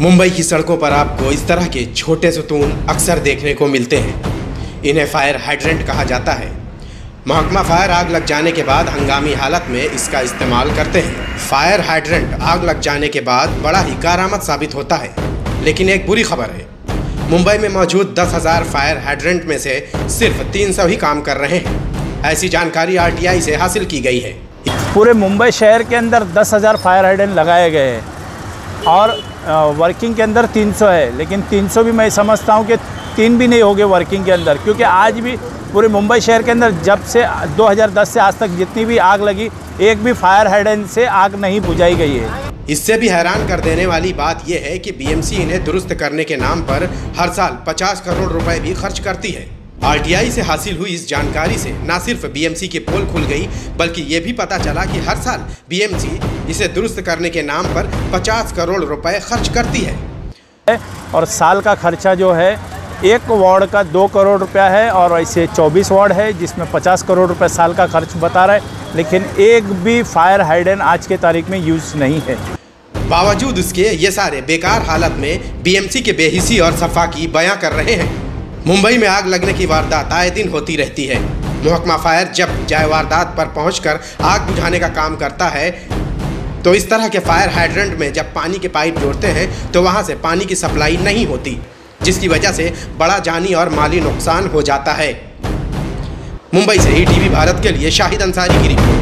मुंबई की सड़कों पर आपको इस तरह के छोटे सुतून अक्सर देखने को मिलते हैं। इन्हें फायर हाइड्रेंट कहा जाता है। महकमा फायर आग लग जाने के बाद हंगामी हालत में इसका इस्तेमाल करते हैं। फायर हाइड्रेंट आग लग जाने के बाद बड़ा ही कारआमद साबित होता है। लेकिन एक बुरी खबर है, मुंबई में मौजूद 10,000 फायर हाइड्रेंट में से सिर्फ 300 ही काम कर रहे हैं। ऐसी जानकारी RTI से हासिल की गई है। पूरे मुंबई शहर के अंदर 10,000 फायर हाइड्रेंट लगाए गए हैं और वर्किंग के अंदर 300 है, लेकिन 300 भी मैं समझता हूँ कि 3 भी नहीं होंगे वर्किंग के अंदर, क्योंकि आज भी पूरे मुंबई शहर के अंदर जब से 2010 से आज तक जितनी भी आग लगी, एक भी फायर हाइड्रेंट से आग नहीं बुझाई गई है। इससे भी हैरान कर देने वाली बात यह है कि BMC इन्हें दुरुस्त करने के नाम पर हर साल 50 करोड़ रुपए भी खर्च करती है। RTI से हासिल हुई इस जानकारी से न सिर्फ BMC की पोल खुल गई, बल्कि ये भी पता चला कि हर साल BMC इसे दुरुस्त करने के नाम पर 50 करोड़ रुपए खर्च करती है। और साल का खर्चा जो है एक वार्ड का 2 करोड़ रुपया है और ऐसे 24 वार्ड है जिसमें 50 करोड़ रुपए साल का खर्च बता रहा है, लेकिन एक भी फायर हाइड्रेंट आज के तारीख में यूज़ नहीं है। बावजूद इसके ये सारे बेकार हालत में BMC के बेहिसी और सफाकी बयां कर रहे हैं। मुंबई में आग लगने की वारदात आए दिन होती रहती है। महकमा फायर जब जाए वारदात पर पहुंचकर आग बुझाने का काम करता है तो इस तरह के फायर हाइड्रेंट में जब पानी के पाइप जोड़ते हैं तो वहां से पानी की सप्लाई नहीं होती, जिसकी वजह से बड़ा जानी और माली नुकसान हो जाता है। मुंबई से ETV भारत के लिए शाहिद अंसारी की रिपोर्ट।